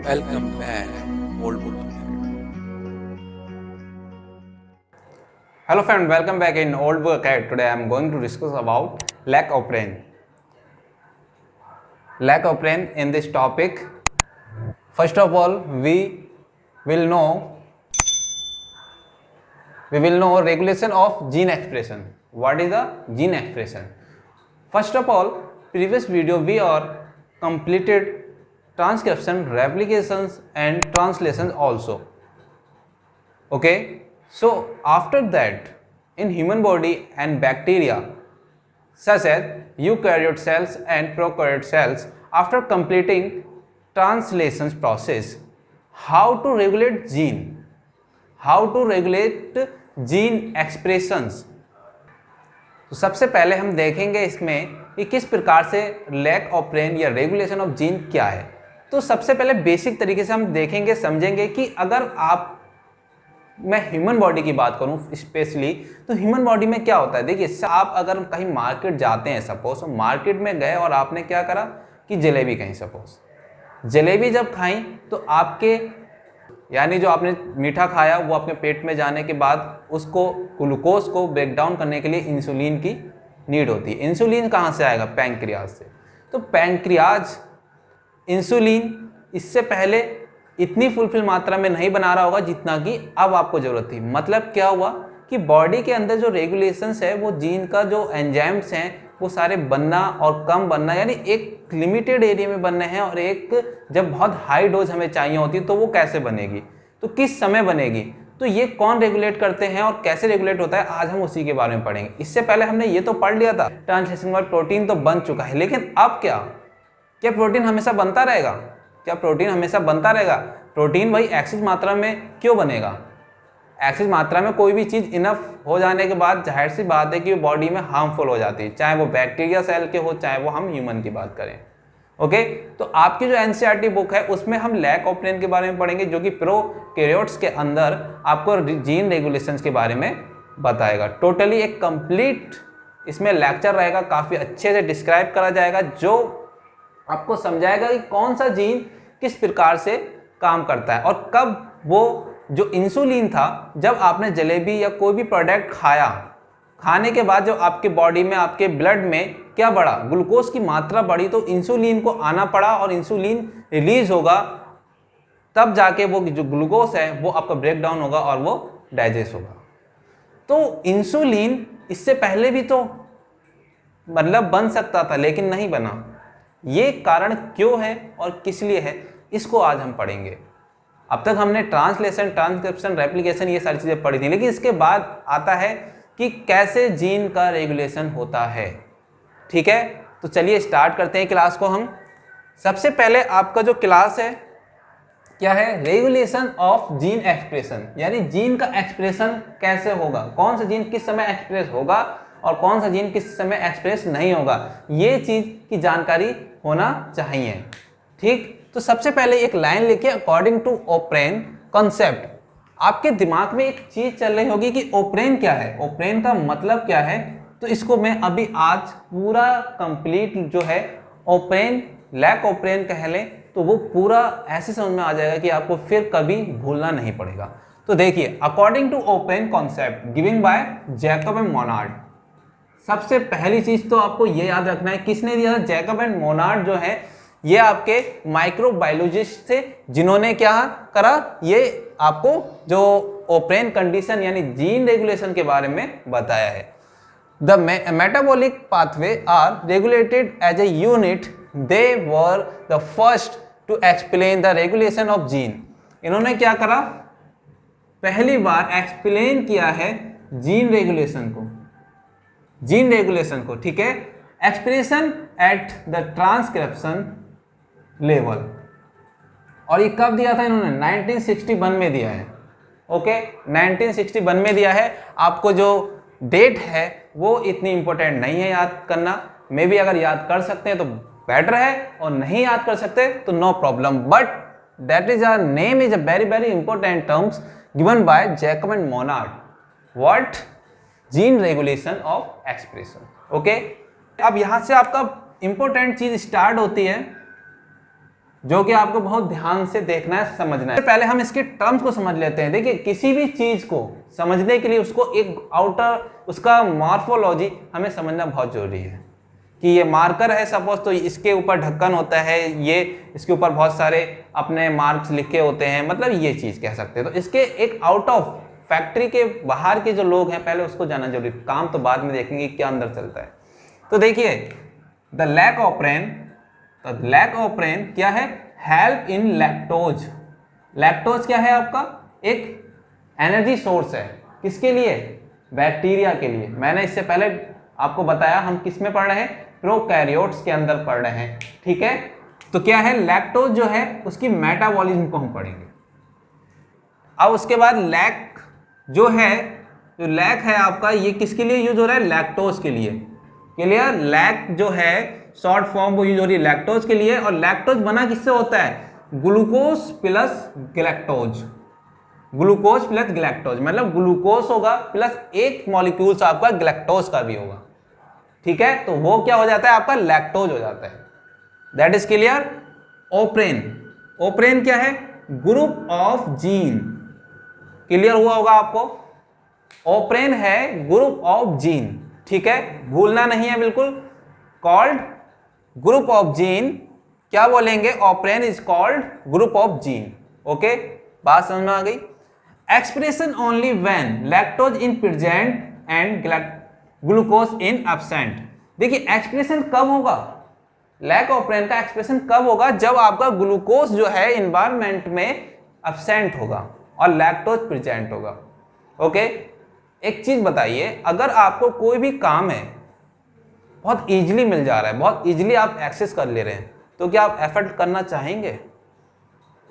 Welcome back, old book. Hello friend, welcome back in Old Book Academy. Today I am going to discuss about lack of brain. Lack of brain in this topic. First of all, we will know regulation of gene expression. What is the gene expression? First of all, previous video we are completed transcription, replications and translations also. Okay, so after that, in human body and bacteria such as eukaryote cells and prokaryote cells, after completing translations process, how to regulate gene expressions. तो सबसे पहले हम देखेंगे इसमें कि किस प्रकार से लैक ऑफ ब्रेन या रेगुलेशन ऑफ जीन क्या है। तो सबसे पहले बेसिक तरीके से हम देखेंगे, समझेंगे कि अगर मैं ह्यूमन बॉडी की बात करूं स्पेशली, तो ह्यूमन बॉडी में क्या होता है। देखिए, आप अगर कहीं मार्केट जाते हैं, सपोज मार्केट में गए और आपने क्या करा कि जलेबी कहीं, सपोज जलेबी जब खाई तो आपके यानी जो आपने मीठा खाया वो अपने पेट में जाने के बाद उसको ग्लूकोज को ब्रेक डाउन करने के लिए इंसुलिन की नीड होती है। इंसुलिन कहाँ से आएगा? पैंक्रियाज से। तो पैंक्रियाज इंसुलिन इससे पहले इतनी फुलफिल मात्रा में नहीं बना रहा होगा जितना कि अब आपको जरूरत थी। मतलब क्या हुआ कि बॉडी के अंदर जो रेगुलेशंस है, वो जीन का जो एंजाइम्स हैं वो सारे बनना और कम बनना, यानी एक लिमिटेड एरिया में बनने हैं, और एक जब बहुत हाई डोज हमें चाहिए होती है तो वो कैसे बनेगी, तो किस समय बनेगी, तो ये कौन रेगुलेट करते हैं और कैसे रेगुलेट होता है, आज हम उसी के बारे में पढ़ेंगे। इससे पहले हमने ये तो पढ़ लिया था ट्रांसलेशन के बाद प्रोटीन तो बन चुका है, लेकिन अब क्या प्रोटीन हमेशा बनता रहेगा? क्या प्रोटीन हमेशा बनता रहेगा? प्रोटीन भाई एक्सेस मात्रा में क्यों बनेगा? एक्सेस मात्रा में कोई भी चीज़ इनफ हो जाने के बाद जाहिर सी बात है कि वो बॉडी में हार्मफुल हो जाती है, चाहे वो बैक्टीरिया सेल के हो, चाहे वो हम ह्यूमन की बात करें। ओके, तो आपकी जो एनसीईआरटी बुक है उसमें हम लैक ऑफ ब्रेन के बारे में पढ़ेंगे, जो कि प्रोकैरियोट्स के अंदर आपको जीन रेगुलेशंस के बारे में बताएगा। टोटली एक कंप्लीट इसमें लेक्चर रहेगा, काफ़ी अच्छे से डिस्क्राइब करा जाएगा, जो आपको समझाएगा कि कौन सा जीन किस प्रकार से काम करता है और कब वो जो इंसुलिन था, जब आपने जलेबी या कोई भी प्रोडक्ट खाने के बाद जो आपके बॉडी में, आपके ब्लड में क्या बढ़ा, ग्लूकोज की मात्रा बढ़ी, तो इंसुलिन को आना पड़ा और इंसुलिन रिलीज होगा, तब जाके वो जो ग्लूकोज है वो आपका ब्रेक डाउन होगा और वो डाइजेस्ट होगा। तो इंसुलिन इससे पहले भी तो मतलब बन सकता था लेकिन नहीं बना। ये कारण क्यों है और किस लिए है, इसको आज हम पढ़ेंगे। अब तक हमने ट्रांसलेशन, ट्रांसक्रिप्शन, रेप्लिकेशन ये सारी चीज़ें पढ़ी थी, लेकिन इसके बाद आता है कि कैसे जीन का रेगुलेशन होता है। ठीक है, तो चलिए स्टार्ट करते हैं क्लास को हम। सबसे पहले आपका जो क्लास है क्या है? रेगुलेशन ऑफ जीन एक्सप्रेशन, यानी जीन का एक्सप्रेशन कैसे होगा, कौन सा जीन किस समय एक्सप्रेस होगा और कौन सा जीन किस समय एक्सप्रेस नहीं होगा, ये चीज़ की जानकारी होना चाहिए। ठीक, तो सबसे पहले एक लाइन लिखिए, अकॉर्डिंग टू ओप्रेन कॉन्सेप्ट। आपके दिमाग में एक चीज चल रही होगी कि ओप्रेन क्या है, ओप्रेन का मतलब क्या है, तो इसको मैं अभी आज पूरा कंप्लीट जो है ओप्रेन, लैक ओप्रेन कह लें, तो वो पूरा ऐसे समझ में आ जाएगा कि आपको फिर कभी भूलना नहीं पड़ेगा। तो देखिए, according to operon concept giving by Jacob and Monod. सबसे पहली चीज तो आपको ये याद रखना है, किसने दिया? जैकब एंड मोनार्ड जो है ये आपके माइक्रोबायोलॉजिस्ट थे, जिन्होंने क्या करा, ये आपको जो ओप्रेन कंडीशन यानी जीन रेगुलेशन के बारे में बताया है। The metabolic pathway are regulated as a unit, they were the first to explain the regulation of gene. इन्होंने क्या करा? पहली बार एक्सप्लेन किया है जीन रेगुलेशन को, ठीक है, expression at the transcription level. और ये कब दिया था इन्होंने? 1961 में दिया है। ओके, 1961 में दिया है। आपको जो डेट है वो इतनी इंपॉर्टेंट नहीं है याद करना, मे बी अगर याद कर सकते हैं तो बेटर है, और नहीं याद कर सकते तो no problem, but that is our name is a very very important terms given by Jacob and Monod. What? Gene regulation of expression. Okay, अब यहां से आपका इंपॉर्टेंट चीज स्टार्ट होती है, जो कि आपको बहुत ध्यान से देखना है, समझना है। पहले हम इसके टर्म्स को समझ लेते हैं। देखिए, किसी भी चीज को समझने के लिए उसको एक आउटर, उसका मॉर्फोलॉजी हमें समझना बहुत जरूरी है। कि ये मार्कर है सपोज, तो इसके ऊपर ढक्कन होता है, ये इसके ऊपर बहुत सारे अपने मार्क्स लिखे होते हैं, मतलब ये चीज कह सकते हैं। तो इसके एक आउट ऑफ फैक्ट्री के बाहर के जो लोग हैं, पहले उसको जानना जरूरी। काम तो बाद में देखेंगे क्या अंदर चलता है। तो देखिए, द लैक ऑफ ब्रेन, तो लैक ऑफ ब्रेन क्या है? Help in lactose. लैक्टोज क्या है आपका? एक एनर्जी सोर्स है। किसके लिए? बैक्टीरिया के लिए। मैंने इससे पहले आपको बताया, हम किस में पढ़ रहे हैं? प्रोकैरियोट्स के अंदर पढ़ रहे हैं, ठीक है। तो क्या है? लैक्टोज जो है उसकी मेटाबॉलिज्म को हम पढ़ेंगे। अब उसके बाद लैक जो है, जो लैक है आपका, ये किसके लिए यूज हो रहा है? लैक्टोज के लिए। क्लियर? लैक जो है शॉर्ट फॉर्म वो यूज हो रही है लैक्टोज के लिए। और लैक्टोज बना किससे होता है? Glucose plus galactose. Glucose plus galactose मतलब ग्लूकोज होगा प्लस एक मॉलिक्यूल्स आपका गैलेक्टोज का भी होगा, ठीक है। तो वो क्या हो जाता है? आपका लैक्टोज हो जाता है। That is clear. Operon, operon क्या है? Group of gene. क्लियर हुआ होगा आपको? ओप्रेन है ग्रुप ऑफ जीन, ठीक है, भूलना नहीं है बिल्कुल। कॉल्ड ग्रुप ऑफ जीन, क्या बोलेंगे? Operon is called group of gene. Okay, बात समझ में आ गई। Expression only when lactose in present and glucose in absent. देखिए, एक्सप्रेशन कब होगा? लैक ऑफ ब्रेन का एक्सप्रेशन कब होगा? जब आपका ग्लूकोज जो है इन्वायरमेंट में एब्सेंट होगा और लैक्टोज प्रेजेंट होगा। ओके, एक चीज बताइए, अगर आपको कोई भी काम है बहुत इजीली मिल जा रहा है, बहुत इजीली आप एक्सेस कर ले रहे हैं, तो क्या आप एफर्ट करना चाहेंगे?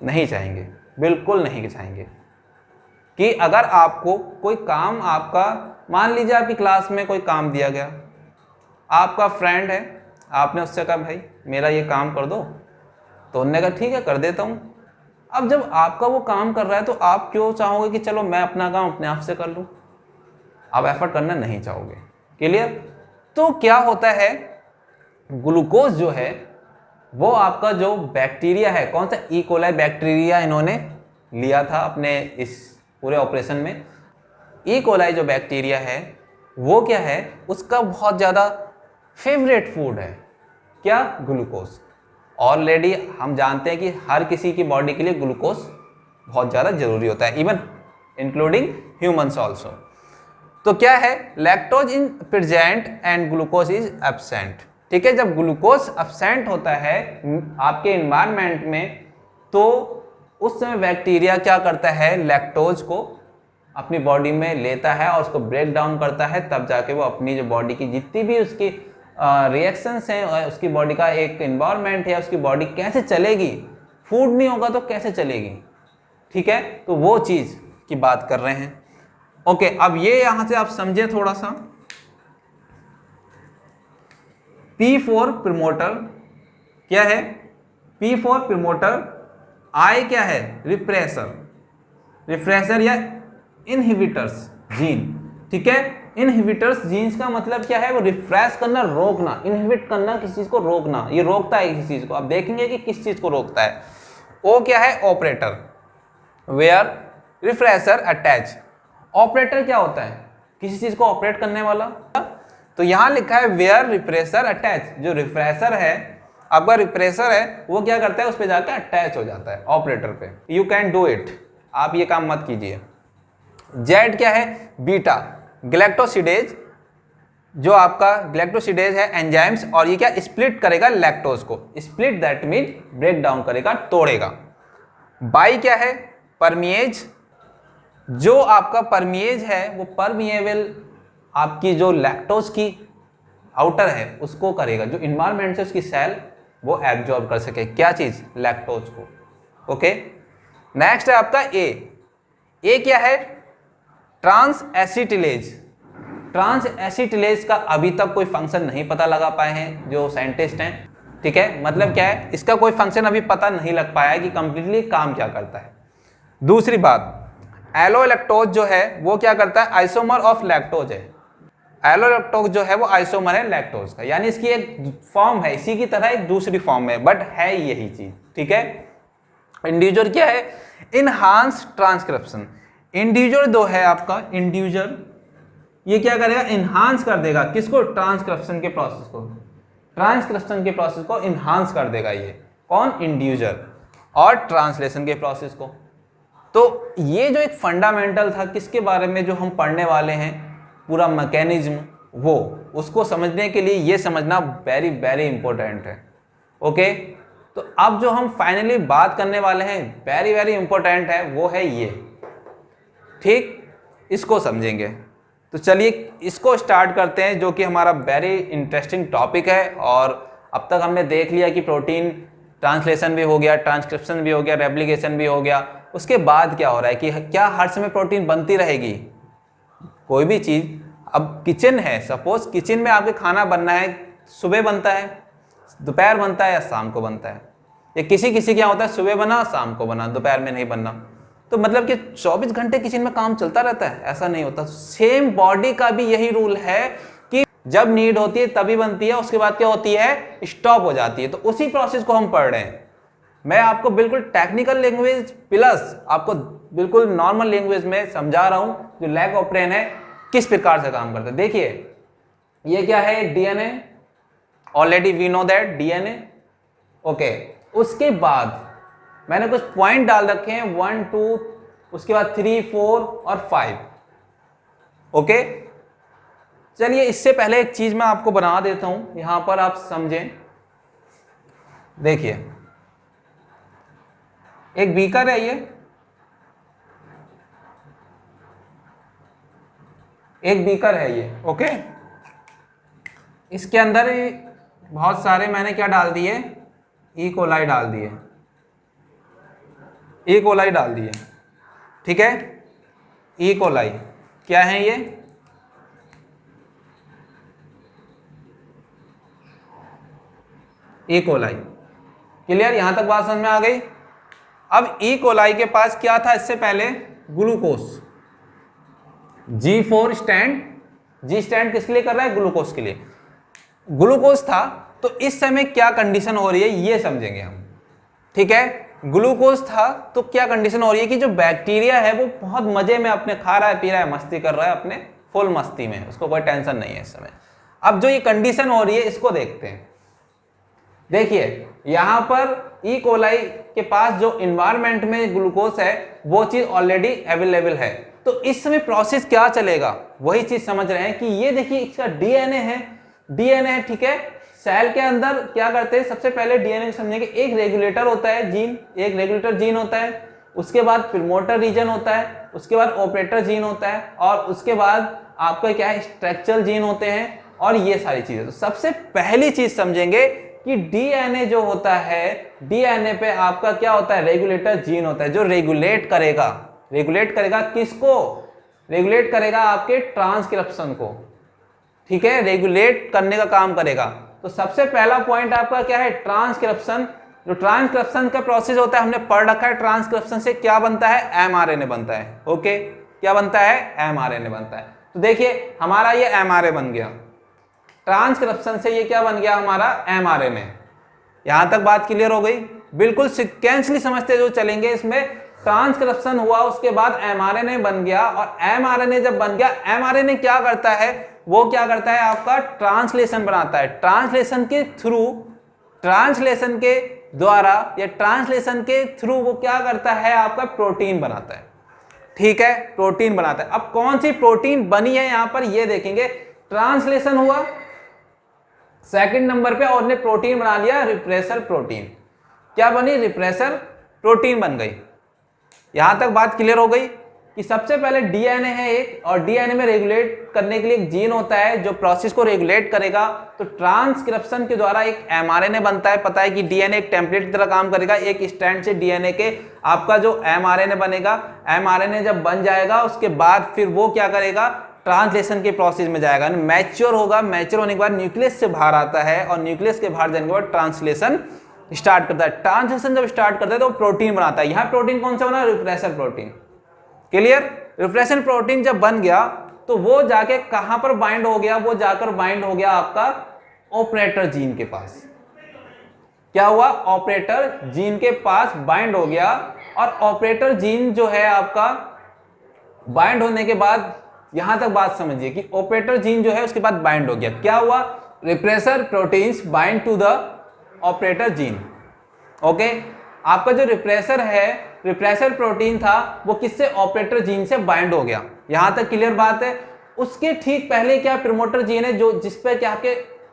नहीं चाहेंगे, बिल्कुल नहीं चाहेंगे। कि अगर आपको कोई काम, आपका मान लीजिए आपकी क्लास में कोई काम दिया गया, आपका फ्रेंड है, आपने उससे कहा भाई मेरा ये काम कर दो, तो उन्होंने कहा ठीक है कर देता हूँ। अब जब आपका वो काम कर रहा है तो आप क्यों चाहोगे कि चलो मैं अपना काम अपने आप से कर लूँ? आप एफर्ट करना नहीं चाहोगे। क्लियर? तो क्या होता है, ग्लूकोज जो है वो आपका जो बैक्टीरिया है, कौन सा? ई कोलाई बैक्टीरिया इन्होंने लिया था अपने इस पूरे ऑपरेशन में। ई कोलाई जो बैक्टीरिया है वो क्या है? उसका बहुत ज़्यादा फेवरेट फूड है क्या? ग्लूकोज। ऑलरेडी हम जानते हैं कि हर किसी की बॉडी के लिए ग्लूकोज बहुत ज़्यादा जरूरी होता है, इवन इंक्लूडिंग ह्यूमंस ऑल्सो। तो क्या है? Lactose in present and glucose is absent, ठीक है। जब ग्लूकोज एब्सेंट होता है आपके इन्वायरमेंट में, तो उस समय बैक्टीरिया क्या करता है? लैक्टोज को अपनी बॉडी में लेता है और उसको ब्रेक डाउन करता है, तब जाके वो अपनी जो बॉडी की जितनी भी उसकी रिएक्शंस हैं, उसकी बॉडी का एक इन्वायरमेंट है, उसकी बॉडी कैसे चलेगी, फूड नहीं होगा तो कैसे चलेगी, ठीक है। तो वो चीज़ की बात कर रहे हैं। ओके, अब ये यहाँ से आप समझे थोड़ा सा। P4 प्रमोटर क्या है? P4 promoter. I क्या है? रिप्रेसर, रिफ्रेशर या इनहिबिटर्स जीन, ठीक है। इनहिबिटर्स जीन्स का मतलब क्या है? वो रिफ्रेश करना, रोकना, इनहिबिट करना, किसी चीज को रोकना। ये रोकता है किसी चीज को। आप देखेंगे कि किस चीज को रोकता है। ओ क्या है? Operator, where repressor attach. Operator क्या होता है? किसी चीज को ऑपरेट करने वाला। तो यहां लिखा है वेयर रिप्रेशर अटैच। जो रिफ्रेशर है, आपका रिप्रेशर है, वो क्या करता है? उस पर जाकर अटैच हो जाता है ऑपरेटर पे। यू कैन डू इट, आप ये काम मत कीजिए। जेड क्या है? बीटा ग्लैक्टोसिडेज। जो आपका ग्लैक्टोसिडेज है एंजाइम्स, और ये क्या? स्प्लिट करेगा लैक्टोज को। Split that mean break down करेगा, तोड़ेगा। बाई क्या है? परमिएज। जो आपका परमिएज है वो परमिएबल आपकी जो लैक्टोज की आउटर है उसको करेगा, जो इन्वायरमेंट से उसकी सेल वो एब्जॉर्ब कर सके। क्या चीज? लैक्टोज को। ओके, नेक्स्ट है आपका ए। ए क्या है? ट्रांस एसिटिलेज। ट्रांस एसिटिलेज का अभी तक कोई फंक्शन नहीं पता लगा पाए हैं जो साइंटिस्ट हैं, ठीक है। मतलब क्या है? इसका कोई फंक्शन अभी पता नहीं लग पाया है कि कंप्लीटली काम क्या करता है। दूसरी बात, एलोलैक्टोज जो है वो क्या करता है? आइसोमर ऑफ लैक्टोज है। एलोलेक्टोज जो है वो आइसोमर है लैक्टोज का, यानी इसकी एक फॉर्म है, इसी की तरह एक दूसरी फॉर्म है, बट है यही चीज, ठीक है। इंडिविजुअल क्या है, इनहांस ट्रांसक्रिप्शन। इंडिविजुअल जो है आपका इंडिविजुअल, ये क्या करेगा, इनहांस कर देगा किसको, ट्रांसक्रिप्शन के प्रोसेस को, ट्रांसक्रिप्शन के प्रोसेस को इनहांस कर देगा ये कौन, इंडिविजुअल, और ट्रांसलेशन के प्रोसेस को। तो ये जो एक फंडामेंटल था किसके बारे में जो हम पढ़ने वाले हैं, पूरा मैकेनिज्म, वो उसको समझने के लिए ये समझना वेरी वेरी इंपॉर्टेंट है। ओके, तो अब जो हम फाइनली बात करने वाले हैं वेरी वेरी इंपॉर्टेंट है, वो है ये, ठीक, इसको समझेंगे। तो चलिए इसको स्टार्ट करते हैं, जो कि हमारा वेरी इंटरेस्टिंग टॉपिक है। और अब तक हमने देख लिया कि प्रोटीन ट्रांसलेशन भी हो गया, ट्रांसक्रिप्शन भी हो गया, रेप्लिकेशन भी हो गया। उसके बाद क्या हो रहा है कि क्या हर समय प्रोटीन बनती रहेगी, कोई भी चीज़, अब किचन है, सपोज किचन में आपके खाना बनना है, सुबह बनता है, दोपहर बनता है या शाम को बनता है, या किसी किसी क्या होता है सुबह बना शाम को बना, दोपहर में नहीं बनना, तो मतलब कि 24 घंटे किचन में काम चलता रहता है, ऐसा नहीं होता। सेम बॉडी का भी यही रूल है कि जब नीड होती है तभी बनती है, उसके बाद क्या होती है, स्टॉप हो जाती है। तो उसी प्रोसेस को हम पढ़ रहे हैं। मैं आपको बिल्कुल टेक्निकल लैंग्वेज प्लस आपको बिल्कुल नॉर्मल लैंग्वेज में समझा रहा हूं जो लैक ऑफ ब्रेन है किस प्रकार से काम करता है। देखिए ये क्या है, DNA, already we know that DNA. Okay, उसके बाद मैंने कुछ पॉइंट डाल रखे हैं 1 2, उसके बाद 3 4 और 5। ओके, चलिए इससे पहले एक चीज मैं आपको बना देता हूं, यहां पर आप समझें। देखिए एक बीकर है, ये एक बीकर है ये, ओके। इसके अंदर बहुत सारे मैंने क्या डाल दिए, ई कोलाई डाल दिए, ई कोलाई डाल दिए, ठीक है। ई कोलाई क्या है ये, ई कोलाई, क्लियर, यहां तक बात समझ में आ गई। अब ई कोलाई के पास क्या था इससे पहले, glucose, G4 stand, G stand किसके लिए कर रहा है, ग्लूकोज के लिए, ग्लूकोज था। तो इस समय क्या कंडीशन हो रही है ये समझेंगे हम, ठीक है। ग्लूकोज था तो क्या कंडीशन हो रही है कि जो बैक्टीरिया है वो बहुत मजे में अपने खा रहा है, पी रहा है, मस्ती कर रहा है, अपने फुल मस्ती में, उसको कोई टेंशन नहीं है इस समय। अब जो ये कंडीशन हो रही है इसको देखते हैं। देखिए यहां पर ई कोलाई के पास जो इन्वायरमेंट में ग्लूकोज है वो चीज ऑलरेडी अवेलेबल है। तो इस समय प्रोसेस क्या चलेगा वही चीज समझ रहे हैं कि ये देखिए इसका डीएनए है, डीएनए है, ठीक है। सेल के अंदर क्या करते हैं, सबसे पहले डीएनए समझेंगे, एक रेगुलेटर होता है जीन, एक रेगुलेटर जीन होता है, उसके बाद प्रमोटर रीजन होता है, उसके बाद ऑपरेटर जीन होता है, और उसके बाद आपका क्या है, स्ट्रक्चरल जीन होते हैं, और ये सारी चीजें। तो सबसे पहली चीज समझेंगे कि डीएनए जो होता है, डीएनए पे आपका क्या होता है, रेगुलेटर जीन होता है जो रेगुलेट करेगा, रेगुलेट करेगा किसको, रेगुलेट करेगा आपके ट्रांसक्रिप्शन को, ठीक है, रेगुलेट करने का काम करेगा। तो सबसे पहला पॉइंट आपका क्या है, ट्रांसक्रिप्शन। जो ट्रांसक्रिप्शन का प्रोसेस होता है हमने पढ़ रखा है, ट्रांसक्रिप्शन से क्या बनता है, एमआरएनए बनता है, ओके, क्या बनता है, एमआरएनए बनता है। तो देखिए हमारा ये एमआरए बन गया, ट्रांसक्रिप्शन से ये क्या बन गया हमारा, एमआरएनए। यहां तक बात क्लियर हो गई, बिल्कुल सिक्वेंसली समझते जो चलेंगे इसमें। ट्रांसक्रिप्शन हुआ, उसके बाद एमआरएनए बन गया, और एमआरएनए जब बन गया, एमआरएनए क्या करता है, वो क्या करता है आपका ट्रांसलेशन बनाता है। ट्रांसलेशन के थ्रू, ट्रांसलेशन के द्वारा या ट्रांसलेशन के थ्रू वो क्या करता है, आपका प्रोटीन बनाता है, ठीक है, प्रोटीन बनाता है। अब कौन सी प्रोटीन बनी है यहां पर ये देखेंगे। ट्रांसलेशन हुआ सेकंड नंबर पे, और ने प्रोटीन बना लिया, रिप्रेसर प्रोटीन। क्या बनी, रिप्रेसर प्रोटीन बन गई। यहां तक बात क्लियर हो गई कि सबसे पहले डीएनए है एक, और डीएनए में रेगुलेट करने के लिए एक जीन होता है जो प्रोसेस को रेगुलेट करेगा। तो ट्रांसक्रिप्शन के द्वारा एक एमआरएनए बनता है। पता है कि डीएनए एक टेम्पलेट की तरह काम करेगा, एक स्टैंड से डीएनए के आपका जो एमआरएनए बनेगा, एमआरएनए जब बन जाएगा उसके बाद फिर वो क्या करेगा, ट्रांसलेशन के प्रोसेस में जाएगा, मैच्योर होगा, मैच्योर होने के बाद न्यूक्लियस से बाहर आता है, और न्यूक्लियस के बाहर जाने के बाद ट्रांसलेशन स्टार्ट करता है। ट्रांसलेशन जब स्टार्ट करता है तो प्रोटीन बनाता है। यहाँ प्रोटीन कौन सा बना, repressor protein, clear. Repressor protein जब बन गया तो वो जाके कहां पर बाइंड हो गया, वो जाकर बाइंड हो गया आपका ऑपरेटर जीन के पास। क्या हुआ, ऑपरेटर जीन के पास बाइंड हो गया, और ऑपरेटर जीन जो है आपका बाइंड होने के बाद, यहां तक बात समझिए कि ऑपरेटर जीन जो है उसके बाद बाइंड हो गया, क्या हुआ, repressor proteins bind to the operator gene. Okay, आपका जो रिप्रेसर है, रिप्रेसर प्रोटीन था, वो किससे, ऑपरेटर जीन से बाइंड हो गया। यहां तक क्लियर बात है। उसके ठीक पहले क्या प्रमोटर जीन है, जो जिसपे क्या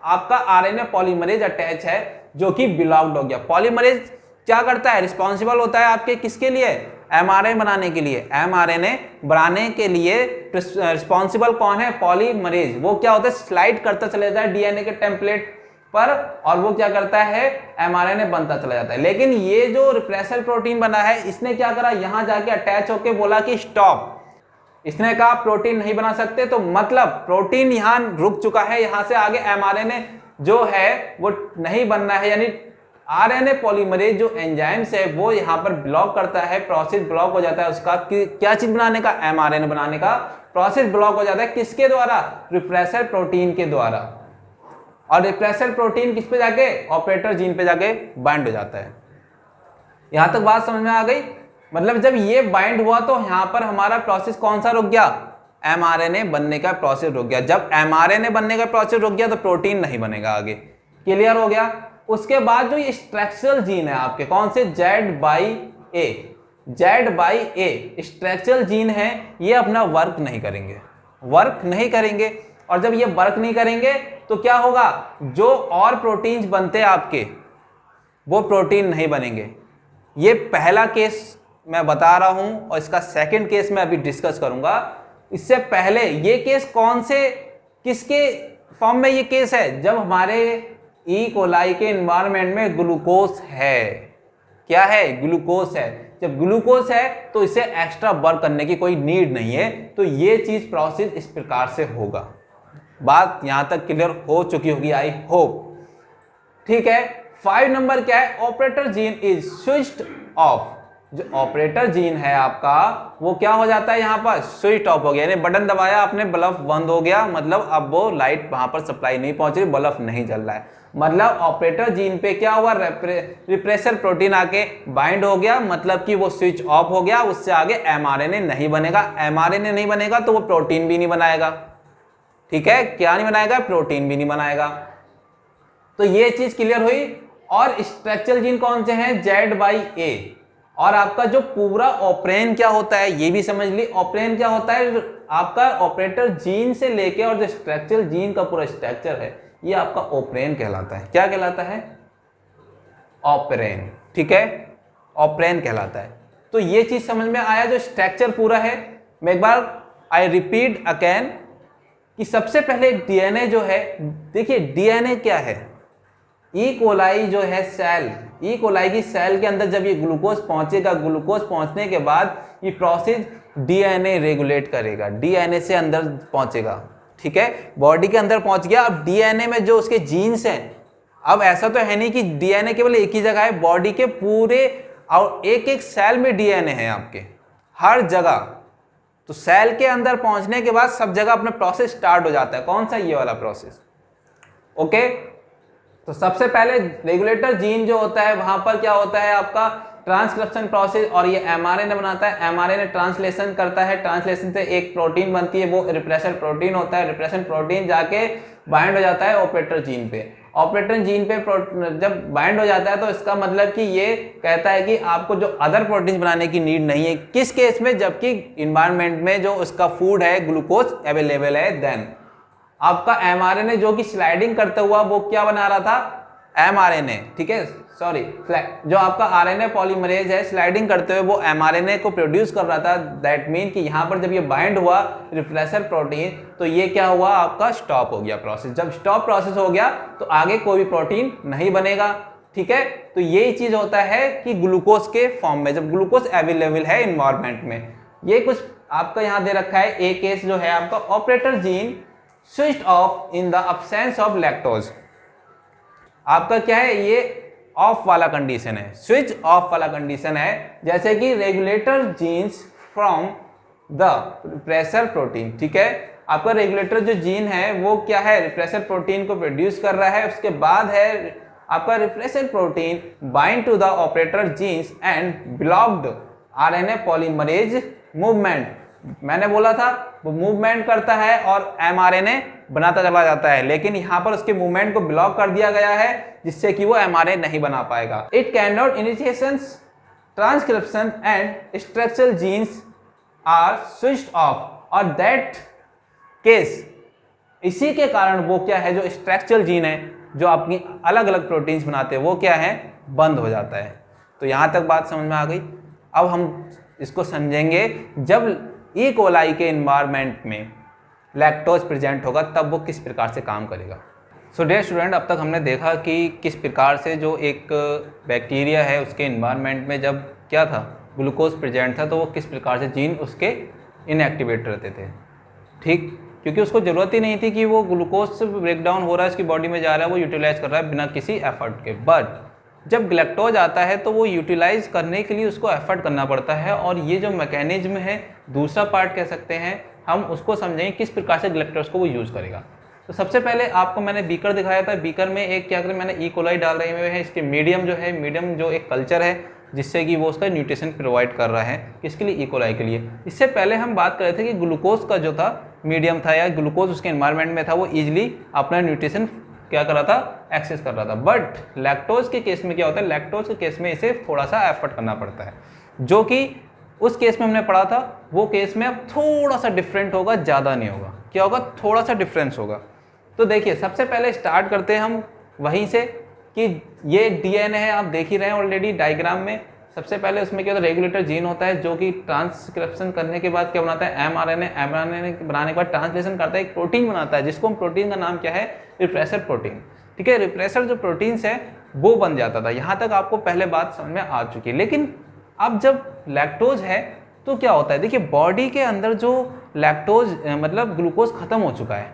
आपका आरएनए पॉलीमरेज अटैच है, जो कि ब्लॉक्ड हो गया। पॉलीमरेज क्या करता है, रिस्पॉन्सिबल होता है आपके किसके लिए, एमआरएनए बनाने के लिए। एमआरएनए बनाने के लिए रिस्पॉन्सिबल कौन है, पॉलीमरेज। वो क्या होता है, स्लाइड करता चला जाता है डीएनए के टेम्पलेट पर, और वो क्या करता है, एमआरएनए बनता चला जाता है। लेकिन ये जो रिप्रेसर प्रोटीन बना है, इसने क्या करा, यहां जाके अटैच होके बोला कि स्टॉप। इसने कहा प्रोटीन नहीं बना सकते, तो मतलब प्रोटीन यहां रुक चुका है, यहां से आगे एमआरएनए जो है वो नहीं बनना है। यानी आरएनए पॉलीमरेज जो एंजाइम्स है वो यहां पर ब्लॉक करता है, प्रोसेस ब्लॉक हो जाता है उसका, क्या चीज बनाने का, एमआरएनए बनाने का प्रोसेस ब्लॉक हो जाता है। किसके द्वारा, रिप्रेसर प्रोटीन के द्वारा। और रिप्रेसर प्रोटीन किस पे जाके, ऑपरेटर जीन पे जाके बाइंड हो जाता है। यहां तक बात समझ में आ गई। मतलब जब ये बाइंड हुआ तो यहां पर हमारा प्रोसेस कौन सा रुक गया, एमआरएनए बनने का प्रोसेस रुक गया। जब एमआरएनए बनने का प्रोसेस रुक गया तो प्रोटीन नहीं बनेगा आगे। क्लियर हो गया। उसके बाद जो ये स्ट्रक्चरल जीन है आपके, कौन से, Z/A, Z/A स्ट्रक्चरल जीन है, ये अपना वर्क नहीं करेंगे, वर्क नहीं करेंगे। और जब ये वर्क नहीं करेंगे तो क्या होगा, जो और प्रोटीन्स बनते हैं आपके, वो प्रोटीन नहीं बनेंगे। ये पहला केस मैं बता रहा हूं, और इसका सेकंड केस मैं अभी डिस्कस करूंगा। इससे पहले ये केस कौन से, किसके फॉर्म में ये केस है, जब हमारे ई कोलाई के एनवायरनमेंट में ग्लूकोज है। क्या है, ग्लूकोज है। जब ग्लूकोज है तो इसे एक्स्ट्रा वर्क करने की कोई नीड नहीं है, तो ये चीज प्रोसेस इस प्रकार से होगा। बात यहां तक क्लियर हो चुकी होगी, आई होप। ठीक है। 5 नंबर क्या है, operator gene is switched off. जो ऑपरेटर जीन है आपका, वो क्या हो जाता है, यहां पर स्विच ऑफ हो गया, यानी बटन दबाया आपने, बल्ब बंद हो गया। मतलब अब वो लाइट वहां पर सप्लाई नहीं पहुंच रही, बल्ब नहीं जल रहा है। मतलब ऑपरेटर जीन पे क्या हुआ, रिप्रेसर प्रोटीन आके बाइंड हो गया, मतलब कि वो स्विच ऑफ हो गया। उससे आगे एमआरएनए नहीं बनेगा। एमआरएनए नहीं बनेगा तो वो प्रोटीन भी नहीं बनाएगा। ठीक है, क्या नहीं बनाएगा, प्रोटीन भी नहीं बनाएगा। तो ये चीज क्लियर हुई। और स्ट्रक्चरल जीन कौन से हैं, Z/A। और आपका जो पूरा ऑपरेन क्या होता है, ये भी समझ ली। ऑपरेन क्या होता है, आपका ऑपरेटर जीन से लेके और जो स्ट्रक्चरल जीन का पूरा स्ट्रक्चर है, ये आपका ऑपरेन कहलाता है। क्या कहलाता है, ऑपरेन। ठीक है, ऑपरेन कहलाता है। तो ये चीज समझ में आया, जो स्ट्रक्चर पूरा है। मैं एक बार आई रिपीट अगेन कि सबसे पहले डीएनए जो है, देखिए डीएनए क्या है, ई कोलाई जो है सेल, ई कोलाई की सेल के अंदर जब ये ग्लूकोज पहुंचेगा, ग्लूकोज पहुंचने के बाद ये प्रोसेस डीएनए रेगुलेट करेगा, डीएनए से अंदर पहुंचेगा। ठीक है, बॉडी के अंदर पहुंच गया। अब डीएनए में जो उसके जीन्स हैं, अब ऐसा तो है नहीं कि डीएनए केवल एक ही जगह है, बॉडी के पूरे और एक एक सेल में डीएनए है आपके, हर जगह। तो सेल के अंदर पहुंचने के बाद सब जगह अपना प्रोसेस स्टार्ट हो जाता है। कौन सा, ये वाला प्रोसेस। ओके, तो सबसे पहले रेगुलेटर जीन जो होता है, वहां पर क्या होता है आपका ट्रांसक्रिप्शन प्रोसेस, और ये एमआरएनए बनाता है। एमआरएनए ट्रांसलेशन करता है, ट्रांसलेशन से एक प्रोटीन बनती है, वो रिप्रेसर प्रोटीन होता है। रिप्रेसर प्रोटीन जाके बाइंड हो जाता है ऑपरेटर जीन पे। ऑपरेटर जीन पे जब बाइंड हो जाता है तो इसका मतलब कि ये कहता है कि आपको जो अदर प्रोटीन बनाने की नीड नहीं है। किस केस में, जबकि इन्वायरमेंट में जो उसका फूड है, ग्लूकोज अवेलेबल है, देन आपका एमआरएनए जो कि स्लाइडिंग करता हुआ वो क्या बना रहा था, एमआरएनए। ठीक है, सॉरी, जो आपका आरएनए पॉलीमरेज है, स्लाइडिंग करते हुए वो एमआरएनए को प्रोड्यूस कर रहा था। दैट मीन कि यहां पर जब ये बाइंड हुआ रिप्रेसर प्रोटीन, तो ये क्या हुआ, आपका स्टॉप हो गया प्रोसेस। जब स्टॉप प्रोसेस हो गया तो आगे कोई भी प्रोटीन नहीं बनेगा। ठीक है, तो यही चीज होता है कि ग्लूकोज के फॉर्म में, जब ग्लूकोज अवेलेबल है इन्वायरमेंट में। ये कुछ आपका यहां दे रखा है। एक केस जो है आपका operator gene switched off in the absence of lactose. आपका क्या है, ये ऑफ वाला कंडीशन है, स्विच ऑफ वाला कंडीशन है। जैसे कि regulator jeans from the repressor protein. ठीक है, आपका रेगुलेटर जो जीन है वो क्या है, रिप्रेसर प्रोटीन को प्रोड्यूस कर रहा है, उसके बाद है आपका repressor protein bind to the operator genes and blocked RNA polymerase movement. मैंने बोला था वो मूवमेंट करता है और एमआरएनए बनाता चला जाता है, लेकिन यहां पर उसके मूवमेंट को ब्लॉक कर दिया गया है जिससे कि वो एमआरएनए नहीं बना पाएगा। It can not initiations transcription and structural genes are switched off और दैट केस, इसी के कारण वो क्या है, जो स्ट्रक्चरल जीन है जो अपनी अलग अलग प्रोटीन्स बनाते हैं वो क्या है, बंद हो जाता है। तो यहां तक बात समझ में आ गई। अब हम इसको समझेंगे जब ई कोलाई के इन्वायरमेंट में लैक्टोज प्रेजेंट होगा तब वो किस प्रकार से काम करेगा। सो डियर स्टूडेंट, अब तक हमने देखा कि किस प्रकार से जो एक बैक्टीरिया है उसके इन्वायरमेंट में जब क्या था, ग्लूकोज प्रेजेंट था, तो वो किस प्रकार से जीन उसके इनएक्टिवेट रहते थे। ठीक, क्योंकि उसको ज़रूरत ही नहीं थी कि वो ग्लूकोज से ब्रेक डाउन हो रहा है, उसकी बॉडी में जा रहा है, वो यूटिलाइज कर रहा है बिना किसी एफर्ट के। बट जब ग्लैक्टोज आता है तो वो यूटिलाइज करने के लिए उसको एफर्ट करना पड़ता है, और ये जो मैकेनिज्म है, दूसरा पार्ट कह सकते हैं, हम उसको समझेंगे किस प्रकार से ग्लैक्टोज को वो यूज़ करेगा। तो सबसे पहले आपको मैंने बीकर दिखाया था, बीकर में एक क्या करें, मैंने ई कोलाई डाल रहे हुए हैं, इसके मीडियम जो है, मीडियम जो एक कल्चर है जिससे कि वो उसका न्यूट्रिशन प्रोवाइड कर रहा है, किसके लिए, ई कोलाई के लिए। इससे पहले हम बात कर रहे थे कि ग्लूकोज का जो था मीडियम था या ग्लूकोज उसके एनवायरनमेंट में था, वो ईजिली अपना न्यूट्रिशन क्या कर रहा था, एक्सेस कर रहा था। बट लैक्टोज के केस में क्या होता है, लैक्टोज के केस में इसे थोड़ा सा एफर्ट करना पड़ता है, जो कि उस केस में हमने पढ़ा था, वो केस में अब थोड़ा सा डिफरेंट होगा, ज़्यादा नहीं होगा। क्या होगा, थोड़ा सा डिफरेंस होगा। तो देखिए सबसे पहले स्टार्ट करते हैं हम वहीं से कि ये डीएनए है, आप देख ही रहे हैं ऑलरेडी डायग्राम में। सबसे पहले उसमें क्या होता है, रेगुलेटर जीन होता है जो कि ट्रांसक्रिप्शन करने के बाद क्या बनाता है, एमआरएनए। एमआरएनए बनाने के बाद ट्रांसलेशन करता है, एक प्रोटीन बनाता है, जिसको हम प्रोटीन का नाम क्या है, रिप्रेसर प्रोटीन। ठीक है, रिप्रेसर जो प्रोटीन्स है वो बन जाता था। यहाँ तक आपको पहले बात समझ में आ चुकी है। लेकिन अब जब लैक्टोज है तो क्या होता है, देखिए बॉडी के अंदर जो लैक्टोज मतलब ग्लूकोज खत्म हो चुका है,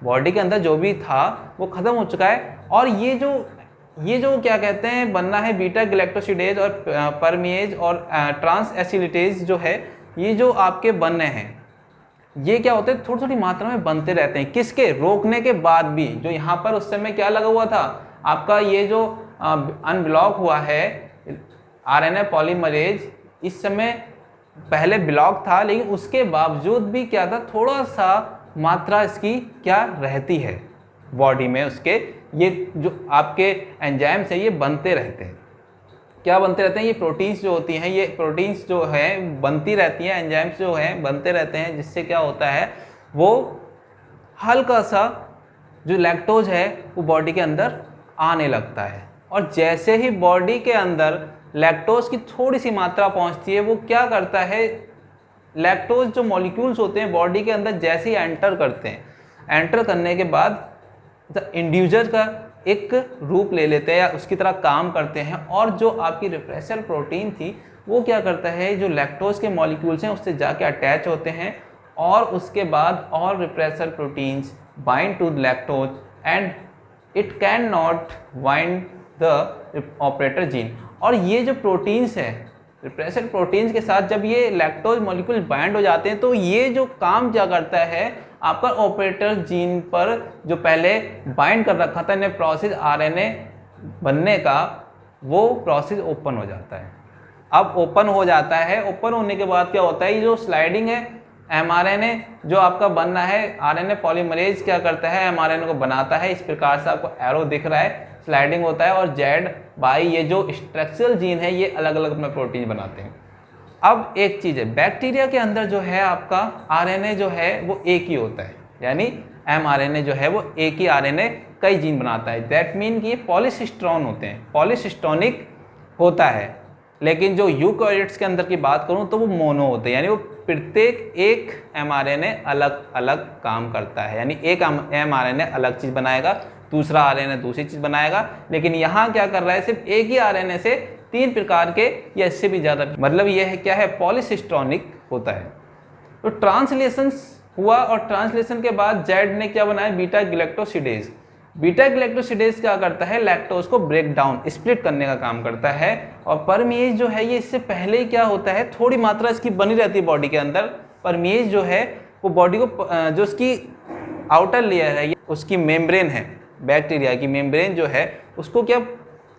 बॉडी के अंदर जो भी था वो खत्म हो चुका है, और ये जो क्या कहते हैं बनना है, बीटा ग्लैक्टोसिडेज और परमिएज और ट्रांस एसिलिटेज जो है, ये जो आपके बनने हैं, ये क्या होते हैं, थोड़ी थोड़ी मात्रा में बनते रहते हैं। किसके रोकने के बाद भी, जो यहाँ पर उस समय क्या लगा हुआ था आपका, ये जो अनब्लॉक हुआ है आरएनए पॉलीमरेज, इस समय पहले ब्लॉक था, लेकिन उसके बावजूद भी क्या था, थोड़ा सा मात्रा इसकी क्या रहती है बॉडी में, उसके ये जो आपके एंजाइम्स हैं ये बनते रहते हैं। क्या बनते रहते हैं, ये प्रोटीन्स जो होती हैं, ये प्रोटीन्स जो है बनती रहती हैं, एंजाइम्स जो हैं बनते रहते हैं, जिससे क्या होता है, वो हल्का सा जो लैक्टोज है वो बॉडी के अंदर आने लगता है। और जैसे ही बॉडी के अंदर लैक्टोज की थोड़ी सी मात्रा पहुंचती है, वो क्या करता है, लैक्टोज जो मॉलिक्यूल्स होते हैं बॉडी के अंदर जैसे ही एंटर करते हैं, एंटर करने के बाद इंड्यूसर का एक रूप ले लेते हैं या उसकी तरह काम करते हैं, और जो आपकी रिप्रेसर प्रोटीन थी वो क्या करता है, जो लैक्टोज के मॉलिक्यूल्स हैं उससे जाके अटैच होते हैं, और उसके बाद और repressor proteins bind to lactose and it can not bind the operator gene. और ये जो प्रोटीन्स है, रिप्रेसर प्रोटीन्स के साथ जब ये लैक्टोज मॉलिक्यूल बाइंड हो जाते हैं, तो ये जो काम क्या करता है, आपका ऑपरेटर जीन पर जो पहले बाइंड कर रखा था इन्हें प्रोसेस आरएनए बनने का, वो प्रोसेस ओपन हो जाता है। अब ओपन हो जाता है, ओपन होने के बाद क्या होता है, ये जो स्लाइडिंग है, एमआरएनए जो आपका बनना है, आरएनए पॉलीमरेज क्या करता है, एमआरएनए को बनाता है। इस प्रकार से आपको एरो दिख रहा है, स्लाइडिंग होता है, और जेड बाई ये जो स्ट्रक्चरल जीन है ये अलग अलग अपना प्रोटीन बनाते हैं। अब एक चीज़ है, बैक्टीरिया के अंदर जो है आपका आरएनए जो है वो एक ही होता है, यानी एमआरएनए जो है वो एक ही आरएनए कई जीन बनाता है। दैट मीन कि ये पॉलीसिस्ट्रॉन होते हैं, पॉलीसिस्टोनिक होता है। लेकिन जो यूकैरियोट्स के अंदर की बात करूँ तो वो मोनो होते हैं, यानी वो प्रत्येक एक एमआरएनए अलग अलग काम करता है, यानी एक एमआरएनए अलग चीज़ बनाएगा, दूसरा आरएनए दूसरी चीज़ बनाएगा। लेकिन यहाँ क्या कर रहा है, सिर्फ एक ही आरएनए से 3 प्रकार के या इससे भी ज़्यादा, मतलब ये है क्या है, पॉलीसिस्ट्रॉनिक होता है। तो ट्रांसलेशन हुआ, और ट्रांसलेशन के बाद जेड ने क्या बनाया, बीटा ग्लैक्टोसिडेज। बीटा ग्लैक्टोसिडेज क्या करता है, लैक्टोज को ब्रेक डाउन, स्प्लिट करने का काम करता है। और परमिएज जो है ये इससे पहले ही क्या होता है, थोड़ी मात्रा इसकी बनी रहती है बॉडी के अंदर। परमिएज जो है वो बॉडी को जो उसकी आउटर लेयर है, उसकी मेम्ब्रेन है, बैक्टीरिया की मेम्ब्रेन जो है, उसको क्या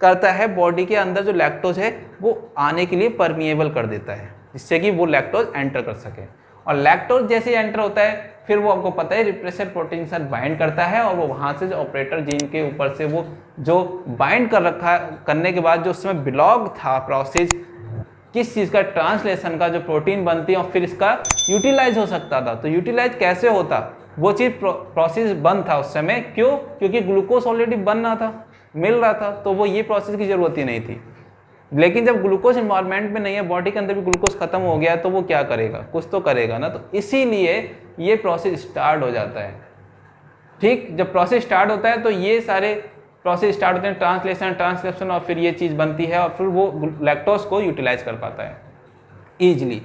करता है, बॉडी के अंदर जो लैक्टोज है वो आने के लिए परमिएबल कर देता है, जिससे कि वो लैक्टोज एंटर कर सके। और लैक्टोज जैसे एंटर होता है, फिर वो आपको पता है रिप्रेसर प्रोटीन के साथ बाइंड करता है, और वो वहाँ से जो ऑपरेटर जीन के ऊपर से वो जो बाइंड कर रखा करने के बाद जो उसमें ब्लॉक था प्रोसेस, किस चीज़ का, ट्रांसलेशन का, जो प्रोटीन बनती है और फिर इसका यूटिलाइज हो सकता था। तो यूटिलाइज कैसे होता, वो चीज़ प्रोसेस बंद था उस समय। क्यों? क्योंकि ग्लूकोज ऑलरेडी बन रहा था, मिल रहा था, तो वो ये प्रोसेस की ज़रूरत ही नहीं थी। लेकिन जब ग्लूकोज इन्वायरमेंट में नहीं है, बॉडी के अंदर भी ग्लूकोज खत्म हो गया, तो वो क्या करेगा, कुछ तो करेगा ना। तो इसीलिए ये प्रोसेस स्टार्ट हो जाता है। ठीक, जब प्रोसेस स्टार्ट होता है तो ये सारे प्रोसेस स्टार्ट होते हैं, ट्रांसलेशन, ट्रांसक्रिप्शन, और फिर ये चीज़ बनती है और फिर वो लैक्टोज को यूटिलाइज कर पाता है ईजिली।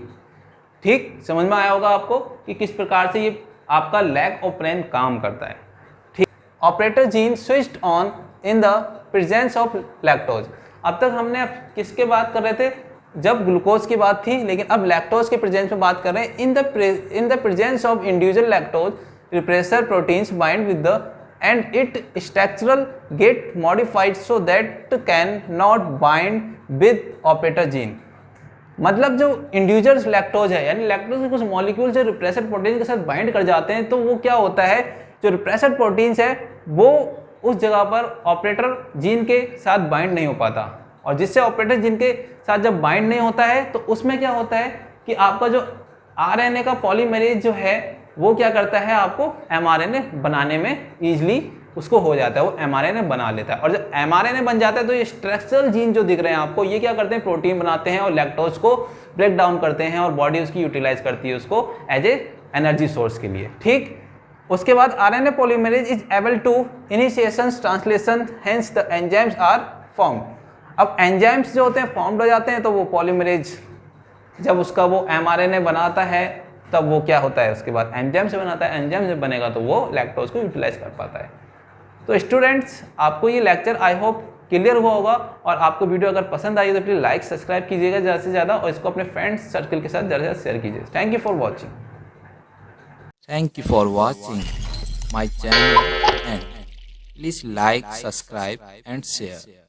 ठीक, समझ में आया होगा आपको कि किस प्रकार से ये आपका लैक ऑपरेन काम करता है। ठीक, operator gene switched on in the presence of lactose. अब तक हमने किसके बात कर रहे थे, जब ग्लूकोज की बात थी, लेकिन अब लैक्टोज के प्रेजेंस में बात कर रहे हैं। In the presence of individual lactose repressor proteins bind with the and it structural get modified so that can not bind with operator gene। मतलब जो इंडिविजुअल लैक्टोज है, यानी लैक्टोज के कुछ मॉलिक्यूल जो रिप्रेसर प्रोटीन के साथ बाइंड कर जाते हैं, तो वो क्या होता है, जो रिप्रेसर प्रोटीन्स है वो उस जगह पर ऑपरेटर जीन के साथ बाइंड नहीं हो पाता, और जिससे ऑपरेटर जीन के साथ जब बाइंड नहीं होता है तो उसमें क्या होता है कि आपका जो आरएनए का पॉलीमरेज जो है वो क्या करता है, आपको एमआरएनए बनाने में ईजिली उसको हो जाता है, वो एमआरएनए बना लेता है। और जब एमआरएनए बन जाता है तो ये स्ट्रक्चरल जीन जो दिख रहे हैं आपको, ये क्या करते हैं, प्रोटीन बनाते हैं और लैक्टोज को ब्रेक डाउन करते हैं, और बॉडी उसकी यूटिलाइज करती है उसको एज ए एनर्जी सोर्स के लिए। ठीक, उसके बाद RNA polymerase is able to initiation translation, hence the enzymes are formed. अब एंजाइम्स जो होते हैं फॉर्म्ड हो जाते हैं, तो वो पॉलीमरेज जब उसका वो एमआरएनए बनाता है तब वो क्या होता है, उसके बाद एंजाइम से बनाता है, एंजाइम से बनेगा तो वो लैक्टोज को यूटिलाइज कर पाता है। तो स्टूडेंट्स, आपको ये लेक्चर आई होप क्लियर हुआ होगा, और आपको वीडियो अगर पसंद आई तो प्लीज़ लाइक सब्सक्राइब कीजिएगा ज़्यादा से ज़्यादा, और इसको अपने फ्रेंड्स सर्कल के साथ ज़्यादा से ज़्यादा शेयर कीजिए। Thank you for watching. Thank you for watching my channel and please like, subscribe and share.